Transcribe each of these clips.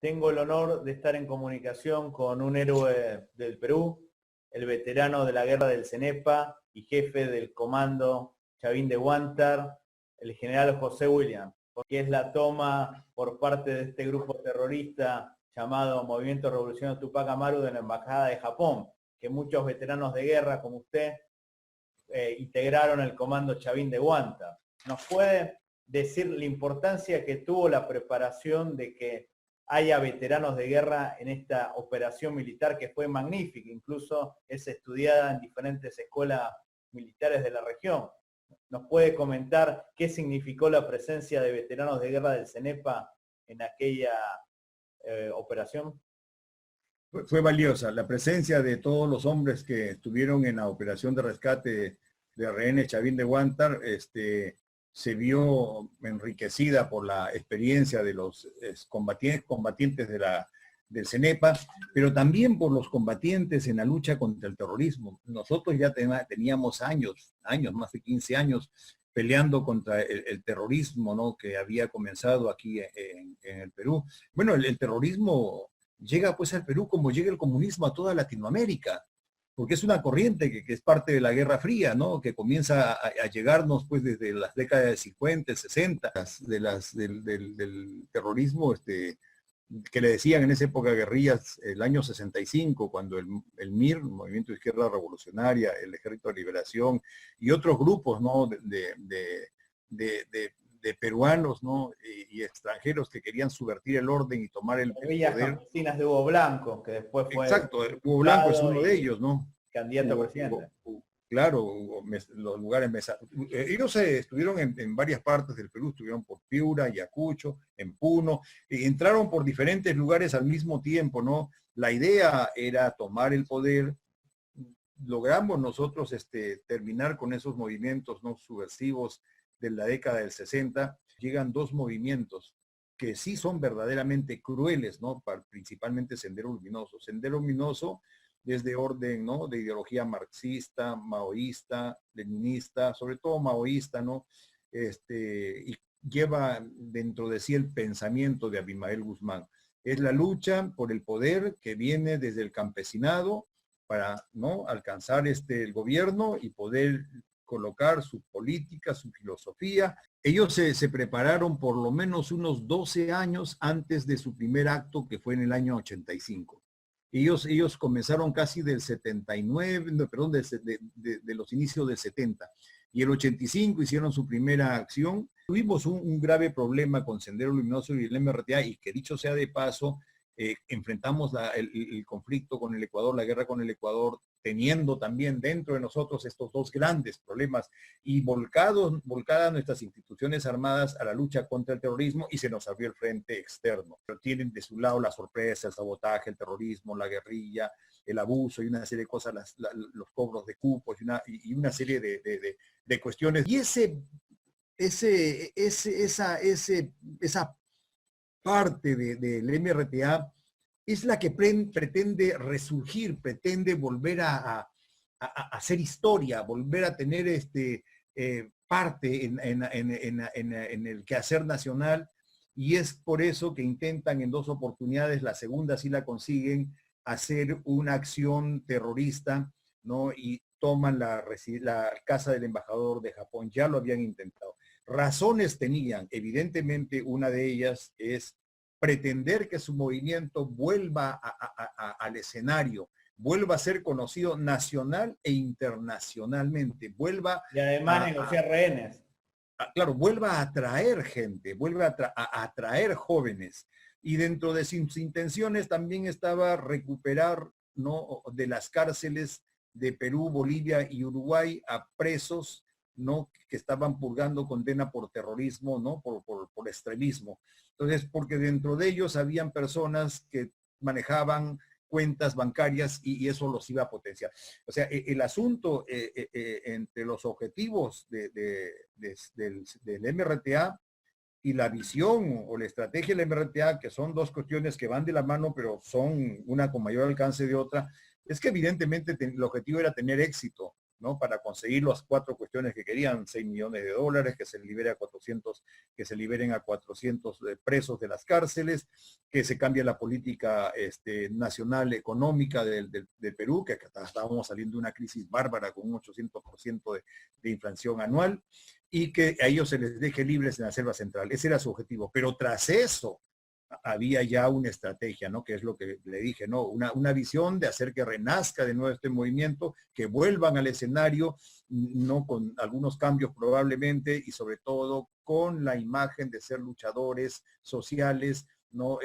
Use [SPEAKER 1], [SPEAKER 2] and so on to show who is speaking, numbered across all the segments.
[SPEAKER 1] Tengo el honor de estar en comunicación con un héroe del Perú, el veterano de la guerra del Cenepa y jefe del comando Chavín de Huántar, el general José Williams, porque es la toma por parte de este grupo terrorista llamado Movimiento Revolucionario Tupac Amaru de la Embajada de Japón, que muchos veteranos de guerra como usted integraron el comando Chavín de Huántar. ¿Nos puede decir la importancia que tuvo la preparación de que haya veteranos de guerra en esta operación militar que fue magnífica, incluso es estudiada en diferentes escuelas militares de la región? ¿Nos puede comentar qué significó la presencia de veteranos de guerra del CENEPA en aquella operación?
[SPEAKER 2] Fue valiosa la presencia de todos los hombres que estuvieron en la operación de rescate de rehenes Chavín de Huántar. Se vio enriquecida por la experiencia de los combatientes del CENEPA, pero también por los combatientes en la lucha contra el terrorismo. Nosotros ya teníamos años, más de 15 años, peleando contra el terrorismo, ¿no?, que había comenzado aquí en el Perú. Bueno, el terrorismo llega pues al Perú como llega el comunismo a toda Latinoamérica, porque es una corriente que es parte de la Guerra Fría, ¿no?, que comienza a llegarnos pues desde las décadas de 50, 60, del terrorismo, que le decían en esa época guerrillas, el año 65, cuando el MIR, el Movimiento de Izquierda Revolucionaria, el Ejército de Liberación y otros grupos, ¿no?, de peruanos, ¿no?, y extranjeros que querían subvertir el orden y tomar el
[SPEAKER 1] Guerrillas
[SPEAKER 2] poder.
[SPEAKER 1] campesinas de Hugo Blanco, que después fue...
[SPEAKER 2] Exacto, Hugo Blanco es uno de ellos, ¿no?
[SPEAKER 1] Candidato a presidente.
[SPEAKER 2] Claro, los lugares ellos estuvieron en varias partes del Perú, estuvieron por Piura, Ayacucho, en Puno, y entraron por diferentes lugares al mismo tiempo, ¿no? La idea era tomar el poder. Logramos nosotros terminar con esos movimientos, ¿no?, subversivos de la década del 60. Llegan dos movimientos que sí son verdaderamente crueles, ¿no?, principalmente Sendero Luminoso. Sendero Luminoso es de orden, ¿no?, de ideología marxista, maoísta, leninista, sobre todo maoísta, ¿no? Y lleva dentro de sí el pensamiento de Abimael Guzmán. Es la lucha por el poder que viene desde el campesinado para, ¿no?, alcanzar el gobierno y poder colocar su política, su filosofía. Ellos se prepararon por lo menos unos 12 años antes de su primer acto, que fue en el año 85. Ellos comenzaron casi del 79, no, perdón, de los inicios del 70. Y el 85 hicieron su primera acción. Tuvimos un grave problema con Sendero Luminoso y el MRTA, y que dicho sea de paso, enfrentamos el conflicto con el Ecuador, la guerra con el Ecuador, teniendo también dentro de nosotros estos dos grandes problemas y volcadas nuestras instituciones armadas a la lucha contra el terrorismo, y se nos abrió el frente externo. Pero tienen de su lado la sorpresa, el sabotaje, el terrorismo, la guerrilla, el abuso y una serie de cosas, los cobros de cupos y una serie de cuestiones. Y esa parte del MRTA es la que pretende resurgir, pretende volver a hacer historia, volver a tener parte en el quehacer nacional, y es por eso que intentan en dos oportunidades, la segunda sí la consiguen, hacer una acción terrorista, ¿no?, y toman la casa del embajador de Japón. Ya lo habían intentado. Razones tenían, evidentemente una de ellas es pretender que su movimiento vuelva al escenario, vuelva a ser conocido nacional e internacionalmente, vuelva...
[SPEAKER 1] Y además negociar rehenes.
[SPEAKER 2] Claro, vuelva a atraer gente, vuelva a atraer jóvenes. Y dentro de sus intenciones también estaba recuperar, ¿no?, de las cárceles de Perú, Bolivia y Uruguay a presos, ¿no?, que estaban purgando condena por terrorismo, ¿no?, por extremismo. Entonces, porque dentro de ellos habían personas que manejaban cuentas bancarias y eso los iba a potenciar. O sea, el asunto entre los objetivos del MRTA y la visión o la estrategia del MRTA, que son dos cuestiones que van de la mano, pero son una con mayor alcance de otra, es que evidentemente el objetivo era tener éxito ¿no? Para conseguir las 4 cuestiones que querían, $6 millones, que se libere a 400, que se liberen a 400 presos de las cárceles, que se cambie la política nacional económica del Perú, que acá estábamos saliendo de una crisis bárbara con un 800% de inflación anual, y que a ellos se les deje libres en la selva central. Ese era su objetivo. Pero tras eso, había ya una estrategia, ¿no? Que es lo que le dije, ¿no? Una visión de hacer que renazca de nuevo este movimiento, que vuelvan al escenario, no con algunos cambios probablemente, y sobre todo con la imagen de ser luchadores sociales, ¿no?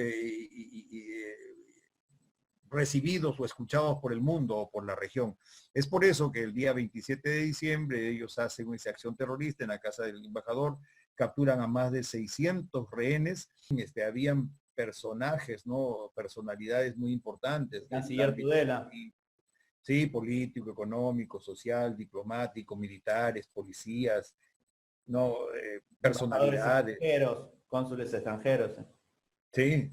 [SPEAKER 2] Recibidos o escuchados por el mundo o por la región. Es por eso que el día 27 de diciembre ellos hacen esa acción terrorista en la casa del embajador, capturan a más de 600 rehenes. Habían personajes, ¿no? Personalidades muy importantes.
[SPEAKER 1] Canciller Tudela.
[SPEAKER 2] Sí, político, económico, social, diplomático, militares, policías, ¿no? Personalidades.
[SPEAKER 1] Extranjeros, cónsules extranjeros.
[SPEAKER 2] Sí,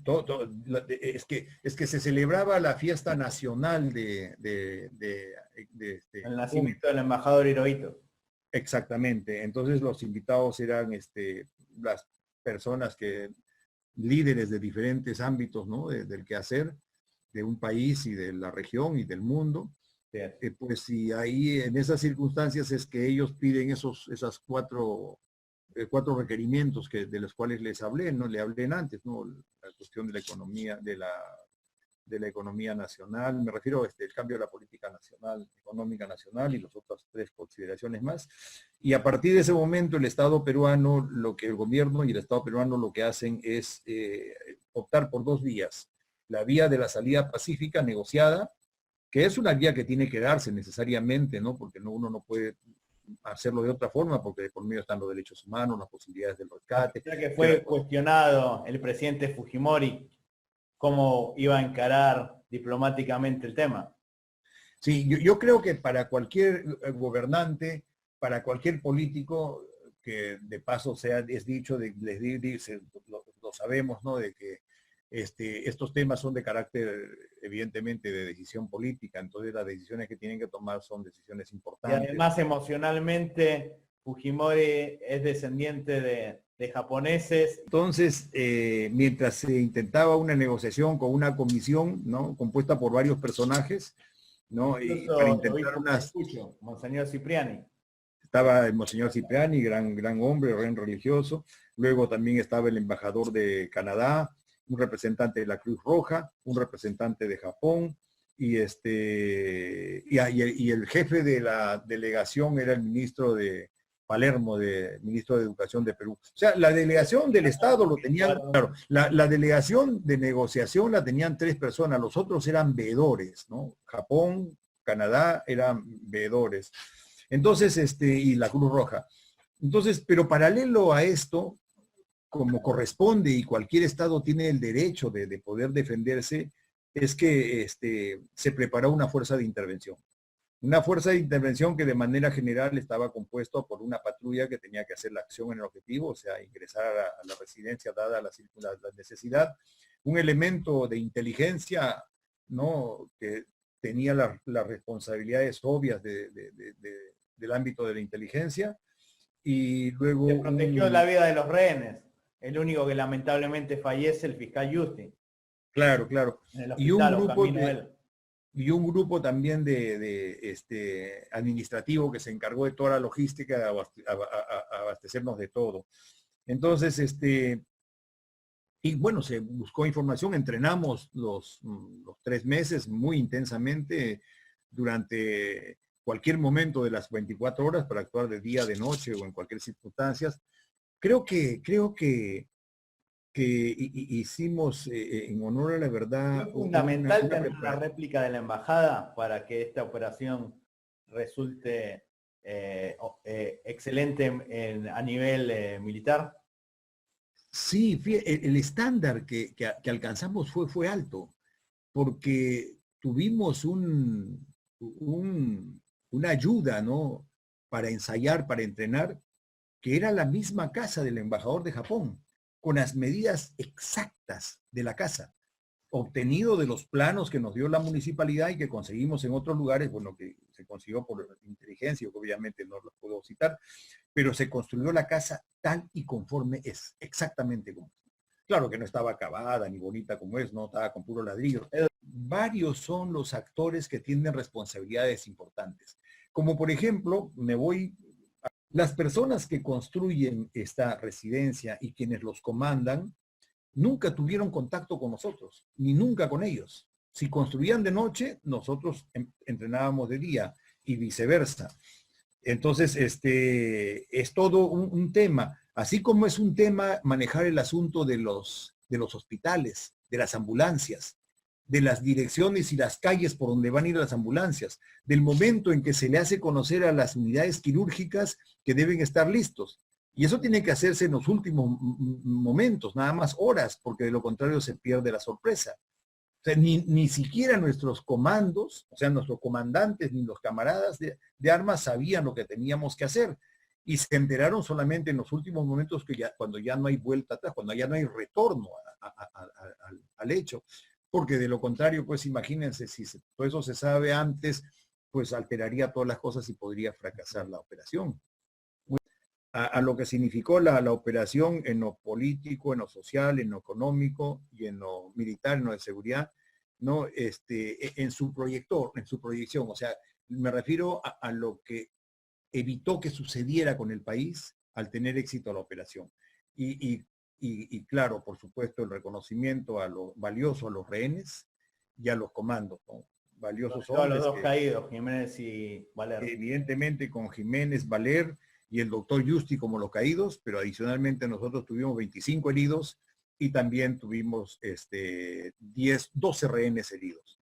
[SPEAKER 2] es que se celebraba la fiesta nacional
[SPEAKER 1] el nacimiento del embajador Hirohito.
[SPEAKER 2] Exactamente. Entonces los invitados eran las personas líderes de diferentes ámbitos, ¿no? Del quehacer de un país y de la región y del mundo. Pues si ahí en esas circunstancias es que ellos piden esas cuatro requerimientos de los cuales les hablé, no le hablé antes, ¿no? La cuestión de la economía, de la economía nacional, me refiero el cambio de la política nacional, económica nacional y las otras 3 consideraciones más. Y a partir de ese momento el Estado peruano, el gobierno y el Estado peruano lo que hacen es optar por 2 vías. La vía de la salida pacífica negociada, que es una vía que tiene que darse necesariamente, ¿no? Porque uno no puede hacerlo de otra forma, porque por medio están los derechos humanos, las posibilidades del rescate.
[SPEAKER 1] Ya que fue cuestionado el presidente Fujimori cómo iba a encarar diplomáticamente el tema.
[SPEAKER 2] Sí, yo creo que para cualquier gobernante, para cualquier político, que de paso es dicho, lo sabemos, ¿no? De que estos temas son de carácter, evidentemente, de decisión política, entonces las decisiones que tienen que tomar son decisiones importantes.
[SPEAKER 1] Y además, emocionalmente, Fujimori es descendiente de japoneses.
[SPEAKER 2] Entonces, mientras se intentaba una negociación con una comisión, ¿no? Compuesta por varios personajes, ¿no? Y para intentar
[SPEAKER 1] Monseñor Cipriani.
[SPEAKER 2] Estaba el Monseñor Cipriani, gran hombre, gran religioso. Luego también estaba el embajador de Canadá, un representante de la Cruz Roja, un representante de Japón, y el jefe de la delegación era el ministro de Palermo, ministro de Educación de Perú. O sea, la delegación del Estado lo tenían, claro, la delegación de negociación la tenían 3 personas, los otros eran veedores, ¿no? Japón, Canadá eran veedores. Entonces, y la Cruz Roja. Entonces, pero paralelo a esto, como corresponde y cualquier Estado tiene el derecho de poder defenderse, es que se preparó una fuerza de intervención. Una fuerza de intervención que de manera general estaba compuesto por una patrulla que tenía que hacer la acción en el objetivo, o sea, ingresar a la residencia dada la necesidad. Un elemento de inteligencia, ¿no? Que tenía las responsabilidades obvias del ámbito de la inteligencia. Y luego...
[SPEAKER 1] Se protegió la vida de los rehenes. El único que lamentablemente fallece, el fiscal Justin.
[SPEAKER 2] Claro.
[SPEAKER 1] Y
[SPEAKER 2] un grupo también administrativo que se encargó de toda la logística de abastecernos de todo. Entonces, y bueno, se buscó información, entrenamos los 3 meses muy intensamente durante cualquier momento de las 24 horas para actuar de día, de noche o en cualquier circunstancia. Creo que hicimos, en honor a la verdad...
[SPEAKER 1] ¿Es fundamental tener una réplica de la embajada para que esta operación resulte excelente a nivel militar?
[SPEAKER 2] Sí, el estándar que alcanzamos fue alto, porque tuvimos una ayuda, ¿no? Para ensayar, para entrenar, que era la misma casa del embajador de Japón, con las medidas exactas de la casa. obtenido de los planos que nos dio la municipalidad y que conseguimos en otros lugares, bueno, que se consiguió por inteligencia, que obviamente no los puedo citar, pero se construyó la casa tal y conforme es, exactamente como es. Claro que no estaba acabada ni bonita como es, no estaba con puro ladrillo. Varios son los actores que tienen responsabilidades importantes. Como por ejemplo, las personas que construyen esta residencia y quienes los comandan, nunca tuvieron contacto con nosotros, ni nunca con ellos. Si construían de noche, nosotros entrenábamos de día y viceversa. Entonces, es todo un tema. Así como es un tema manejar el asunto de los hospitales, de las ambulancias, de las direcciones y las calles por donde van a ir las ambulancias, del momento en que se le hace conocer a las unidades quirúrgicas que deben estar listos. Y eso tiene que hacerse en los últimos momentos, nada más horas, porque de lo contrario se pierde la sorpresa. O sea, ni siquiera nuestros comandos, o sea, nuestros comandantes ni los camaradas de armas sabían lo que teníamos que hacer. Y se enteraron solamente en los últimos momentos, cuando ya no hay vuelta atrás, cuando ya no hay retorno al hecho. Porque de lo contrario, pues imagínense, si todo eso se sabe antes, pues alteraría todas las cosas y podría fracasar la operación. A lo que significó la operación en lo político, en lo social, en lo económico y en lo militar, en lo de seguridad, ¿no? En su proyección. O sea, me refiero a lo que evitó que sucediera con el país al tener éxito la operación. Y claro, por supuesto, el reconocimiento a lo valioso a los rehenes y a los comandos, ¿no? Valiosos hombres.
[SPEAKER 1] A los dos caídos, Jiménez y Valer.
[SPEAKER 2] Evidentemente con Jiménez, Valer y el doctor Justi como los caídos, pero adicionalmente nosotros tuvimos 25 heridos y también tuvimos 12 rehenes heridos.